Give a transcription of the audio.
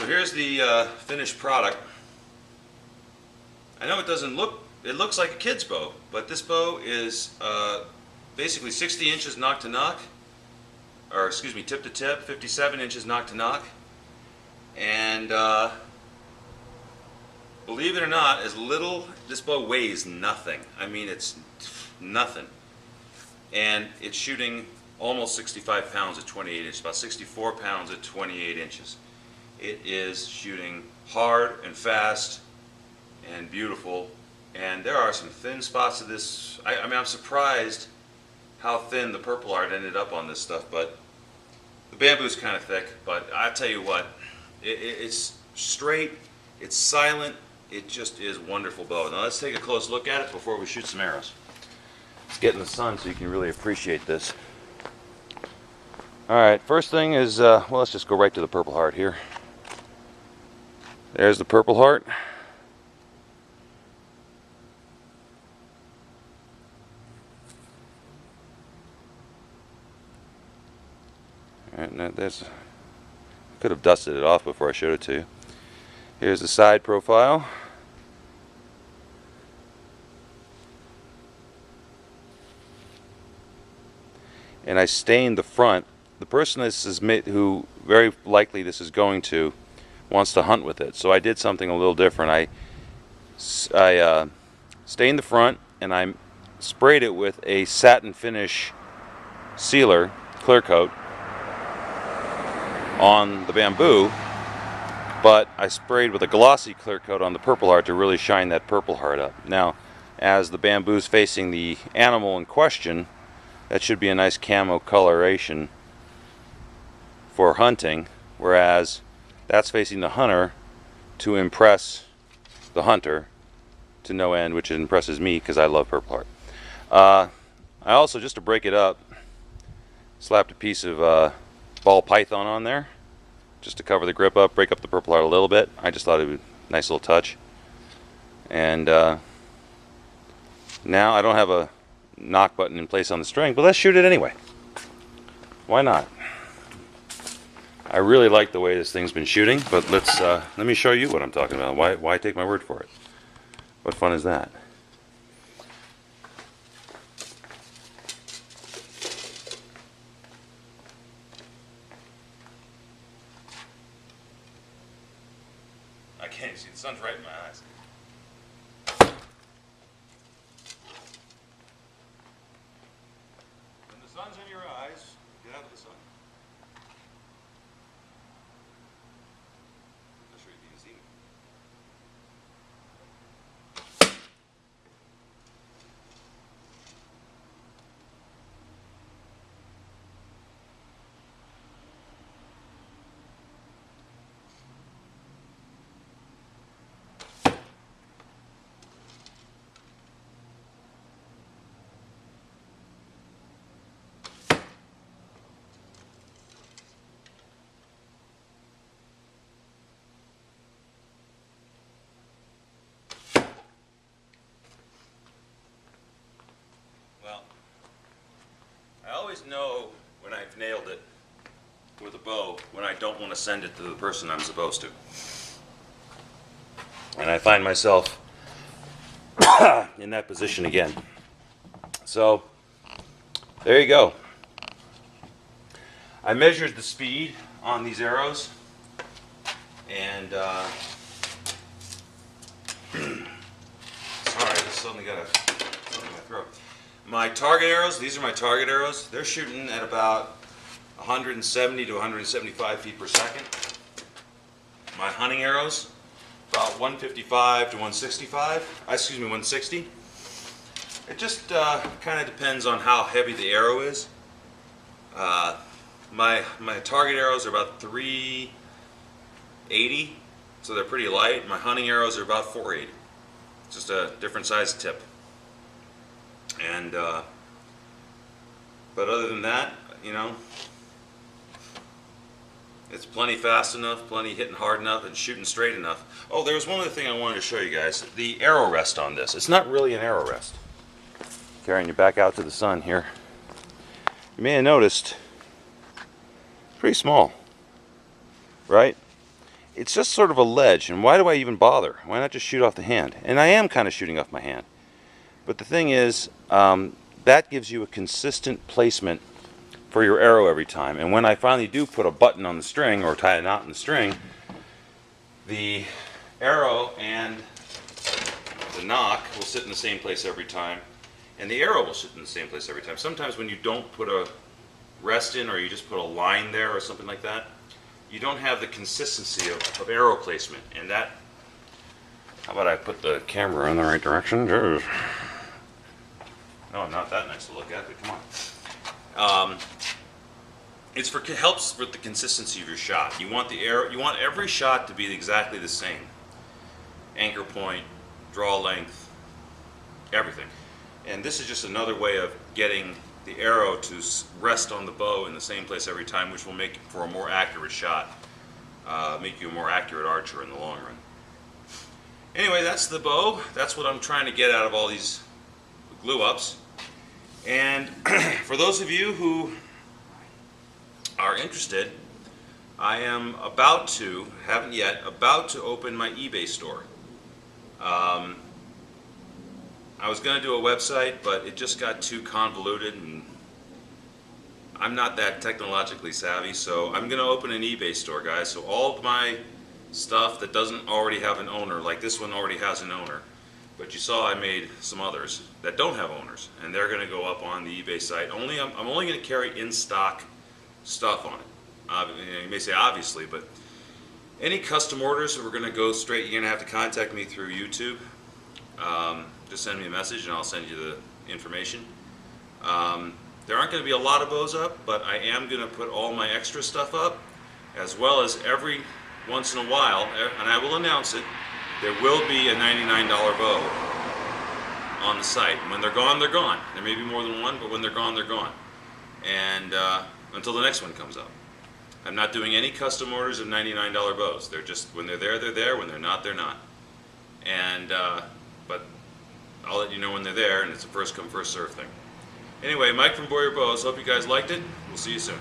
So here's the finished product. I know it doesn't look, it looks like a kid's bow, but this bow is basically 60 inches nock to nock, or excuse me, tip to tip, 57 inches nock to nock. And believe it or not, this bow weighs nothing. I mean, it's nothing. And it's shooting almost 65 pounds at 28 inches, about 64 pounds at 28 inches. It is shooting hard and fast and beautiful. And there are some thin spots of this. I mean, I'm surprised how thin the Purple Heart ended up on this stuff, but the bamboo's kind of thick. But I tell you what, it's straight, it's silent, it just is a wonderful bow. Now let's take a close look at it before we shoot some arrows. Let's get in the sun so you can really appreciate this. Alright, first thing is, well, let's just go right to the Purple Heart here. There's the Purple Heart. Alright, now there's, could have dusted it off before I showed it to you. Here's the side profile. And I stained the front. The person who very likely this is going to wants to hunt with it. So I did something a little different. I stained the front and I sprayed it with a satin finish sealer, clear coat, on the bamboo, but I sprayed with a glossy clear coat on the Purple Heart to really shine that Purple Heart up. Now, as the bamboo's facing the animal in question, that should be a nice camo coloration for hunting, whereas that's facing the hunter to impress the hunter to no end, which impresses me because I love Purple Heart. I also, just to break it up, slapped a piece of ball python on there just to cover the grip up, break up the Purple Heart a little bit. I just thought it would be a nice little touch. And now I don't have a knock button in place on the string, but let's shoot it anyway. Why not? I really like the way this thing's been shooting, but let me show you what I'm talking about. Why take my word for it? What fun is that? I can't even see, the sun's right in my eyes. When the sun's in your eyes, get out of the sun. Not sure you can see me. Well, I always know when I've nailed it with a bow when I don't want to send it to the person I'm supposed to. And I find myself in that position again. So, there you go. I measured the speed on these arrows, and sorry, I just suddenly got something in my throat. My target arrows, these are my target arrows, they're shooting at about 170 to 175 feet per second. My hunting arrows, about 155 to 165, excuse me, 160. It just kind of depends on how heavy the arrow is. My target arrows are about 380, so they're pretty light. My hunting arrows are about 480. Just a different size tip. And but other than that, you know, it's plenty fast enough, plenty hitting hard enough, and shooting straight enough. Oh, there was one other thing I wanted to show you guys. The arrow rest on this. It's not really an arrow rest. Carrying you back out to the sun here. You may have noticed, it's pretty small, right? it's just sort of a ledge, and why do I even bother? Why not just shoot off the hand? And I am kind of shooting off my hand. But the thing is, that gives you a consistent placement for your arrow every time. And when I finally do put a button on the string or tie a knot in the string, the arrow and the nock will sit in the same place every time, and the arrow will sit in the same place every time. Sometimes when you don't put a rest in, or you just put a line there or something like that, you don't have the consistency of arrow placement. And that, how about I put the camera in the right direction? No, I'm not that nice to look at, but come on. It helps with the consistency of your shot. You want the arrow, you want every shot to be exactly the same. Anchor point, draw length, everything. And this is just another way of getting the arrow to rest on the bow in the same place every time, which will make for a more accurate shot, make you a more accurate archer in the long run. Anyway, that's the bow. That's what I'm trying to get out of all these glue ups. And for those of you who are interested, I am about to, haven't yet, about to open my eBay store. I was going to do a website, but it just got too convoluted, and I'm not that technologically savvy, so I'm going to open an eBay store, guys. So all of my stuff that doesn't already have an owner, like this one already has an owner, but you saw I made some others that don't have owners, and they're going to go up on the eBay site. I'm only going to carry in-stock stuff on it. You may say obviously, but any custom orders, we're going to go straight. You're going to have to contact me through YouTube. Just send me a message and I'll send you the information. There aren't going to be a lot of bows up, but I am going to put all my extra stuff up, as well as every once in a while, and I will announce it, there will be a $99 bow on the site. When they're gone, they're gone. There may be more than one, but when they're gone, they're gone. And until the next one comes up. I'm not doing any custom orders of $99 bows. They're just, when they're there, they're there. When they're not, they're not. And but I'll let you know when they're there, and it's a first come, first serve thing. Anyway, Mike from Boyer Bows. Hope you guys liked it. We'll see you soon.